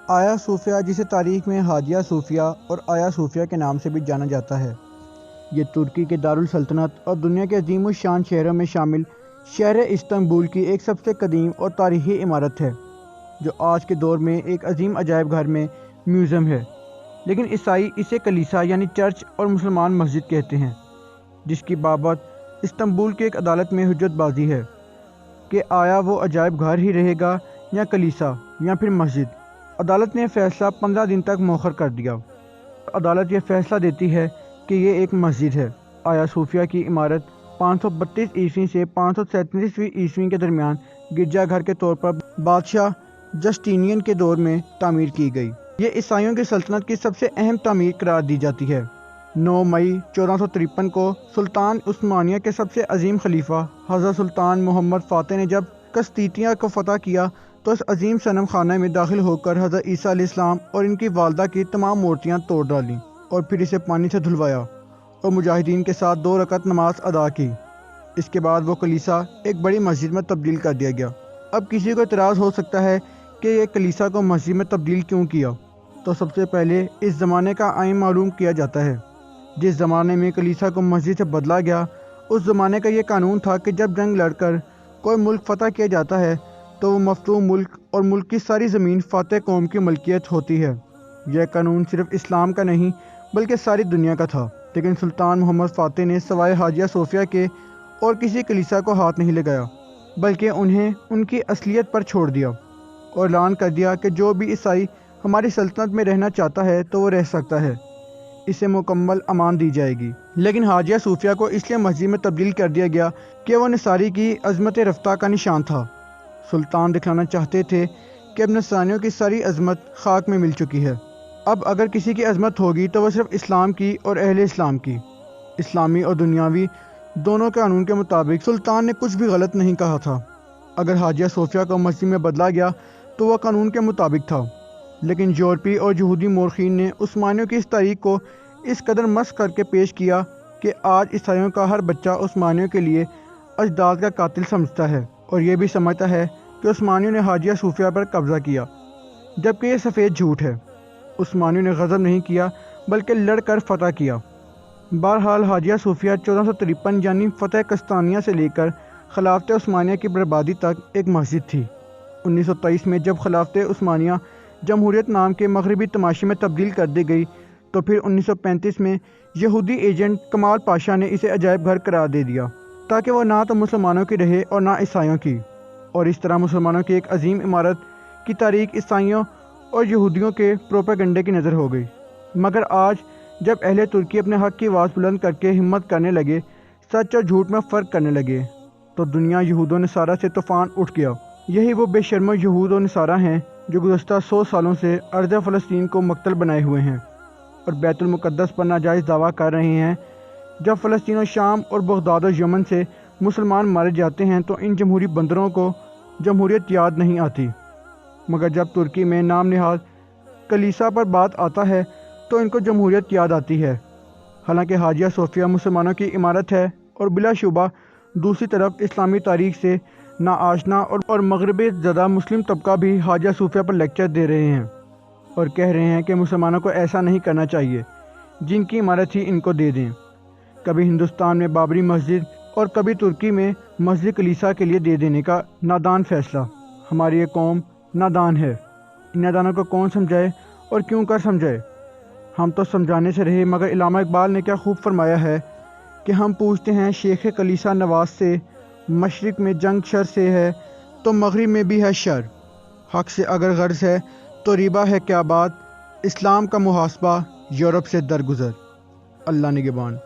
آیا صوفیہ، جسے تاریخ میں ہاجیہ صوفیہ اور آیا صوفیہ کے نام سے بھی جانا جاتا ہے، یہ ترکی کے دارالسلطنت اور دنیا کے عظیم الشان شہروں میں شامل شہر استنبول کی ایک سب سے قدیم اور تاریخی عمارت ہے، جو آج کے دور میں ایک عظیم عجائب گھر میں میوزیم ہے۔ لیکن عیسائی اسے کلیسا یعنی چرچ اور مسلمان مسجد کہتے ہیں، جس کی بابت استنبول کی ایک عدالت میں حجت بازی ہے کہ آیا وہ عجائب گھر ہی رہے گا یا کلیسا یا پھر مسجد۔ عدالت نے فیصلہ 15 دن تک مؤخر کر دیا۔ عدالت یہ فیصلہ دیتی ہے کہ یہ ایک مسجد ہے۔ آیا صوفیہ کی عمارت 532 عیسوی سے 537 عیسوی کے درمیان گرجا گھر کے طور پر بادشاہ جسٹینین کے دور میں تعمیر کی گئی۔ یہ عیسائیوں کی سلطنت کی سب سے اہم تعمیر قرار دی جاتی ہے۔ 9 مئی 1453 کو سلطان عثمانیہ کے سب سے عظیم خلیفہ حضرت سلطان محمد فاتح نے جب قسطنطنیہ کو فتح کیا تو اس عظیم صنم خانہ میں داخل ہو کر حضرت عیسیٰ علیہ السلام اور ان کی والدہ کی تمام مورتیاں توڑ ڈالیں اور پھر اسے پانی سے دھلوایا اور مجاہدین کے ساتھ 2 رکعت نماز ادا کی۔ اس کے بعد وہ کلیسا ایک بڑی مسجد میں تبدیل کر دیا گیا۔ اب کسی کو اعتراض ہو سکتا ہے کہ یہ کلیسا کو مسجد میں تبدیل کیوں کیا؟ تو سب سے پہلے اس زمانے کا آئین معلوم کیا جاتا ہے۔ جس زمانے میں کلیسا کو مسجد سے بدلا گیا، اس زمانے کا یہ قانون تھا کہ جب جنگ لڑ کر کوئی ملک فتح کیا جاتا ہے تو وہ مفتوح ملک اور ملک کی ساری زمین فاتح قوم کی ملکیت ہوتی ہے۔ یہ قانون صرف اسلام کا نہیں بلکہ ساری دنیا کا تھا، لیکن سلطان محمد فاتح نے سوائے ہاجیہ صوفیہ کے اور کسی کلیسا کو ہاتھ نہیں لگایا، بلکہ انہیں ان کی اصلیت پر چھوڑ دیا اور اعلان کر دیا کہ جو بھی عیسائی ہماری سلطنت میں رہنا چاہتا ہے تو وہ رہ سکتا ہے، اسے مکمل امان دی جائے گی۔ لیکن ہاجیہ صوفیہ کو اس لیے مسجد میں تبدیل کر دیا گیا کہ وہ نصاری کی عظمت رفتہ کا نشان تھا۔ سلطان دکھانا چاہتے تھے کہ اب نصرانیوں کی ساری عظمت خاک میں مل چکی ہے، اب اگر کسی کی عظمت ہوگی تو وہ صرف اسلام کی اور اہل اسلام کی۔ اسلامی اور دنیاوی دونوں قانون کے مطابق سلطان نے کچھ بھی غلط نہیں کہا تھا۔ اگر ہاجیہ صوفیہ کو مسجد میں بدلا گیا تو وہ قانون کے مطابق تھا، لیکن یورپی اور یہودی مورخین نے عثمانیوں کی اس تاریخ کو اس قدر مسخ کر کے پیش کیا کہ آج عیسائیوں کا ہر بچہ عثمانیوں کے لیے اجداد کا قاتل سمجھتا ہے اور یہ بھی سمجھتا ہے کہ عثمانیوں نے ہاجیہ صوفیہ پر قبضہ کیا، جبکہ یہ سفید جھوٹ ہے۔ عثمانیوں نے غضب نہیں کیا بلکہ لڑ کر فتح کیا۔ بہرحال ہاجیہ صوفیہ 1453 یعنی فتح قسطنطنیہ سے لے کر خلافت عثمانیہ کی بربادی تک ایک مسجد تھی۔ 1923 میں جب خلافت عثمانیہ جمہوریت نام کے مغربی تماشے میں تبدیل کر دی گئی تو پھر 1935 میں یہودی ایجنٹ کمال پاشا نے اسے عجائب گھر قرار دے دیا تاکہ وہ نہ تو مسلمانوں کی رہے اور نہ عیسائیوں کی، اور اس طرح مسلمانوں کی ایک عظیم عمارت کی تاریخ عیسائیوں اور یہودیوں کے پروپیگنڈے کی نظر ہو گئی۔ مگر آج جب اہل ترکی اپنے حق کی آواز بلند کر کے ہمت کرنے لگے، سچ اور جھوٹ میں فرق کرنے لگے، تو دنیا یہود و نصارہ سے طوفان اٹھ گیا۔ یہی وہ بے شرم یہود و نصارہ ہیں جو گزشتہ 100 سالوں سے ارض فلسطین کو مقتل بنائے ہوئے ہیں اور بیت المقدس پر ناجائز دعویٰ کر رہے ہیں۔ جب فلسطین و شام اور بغداد و یمن سے مسلمان مارے جاتے ہیں تو ان جمہوری بندروں کو جمہوریت یاد نہیں آتی، مگر جب ترکی میں نام نہاد کلیسا پر بات آتا ہے تو ان کو جمہوریت یاد آتی ہے۔ حالانکہ ہاجیہ صوفیہ مسلمانوں کی عمارت ہے اور بلا شبہ دوسری طرف اسلامی تاریخ سے ناآشنا اور مغربی زدہ مسلم طبقہ بھی ہاجیہ صوفیہ پر لیکچر دے رہے ہیں اور کہہ رہے ہیں کہ مسلمانوں کو ایسا نہیں کرنا چاہیے، جن کی عمارت ہی ان کو دے دیں۔ کبھی ہندوستان میں بابری مسجد اور کبھی ترکی میں مسجد کلیسا کے لیے دے دینے کا نادان فیصلہ۔ ہماری یہ قوم نادان ہے، ان نادانوں کو کون سمجھائے اور کیوں کر سمجھائے؟ ہم تو سمجھانے سے رہے، مگر علامہ اقبال نے کیا خوب فرمایا ہے کہ ہم پوچھتے ہیں شیخ کلیسا نواز سے، مشرق میں جنگ شر سے ہے تو مغرب میں بھی ہے شر، حق سے اگر غرض ہے تو ریبہ ہے کیا بات، اسلام کا محاسبہ یورپ سے درگزر۔ اللہ نگہبان۔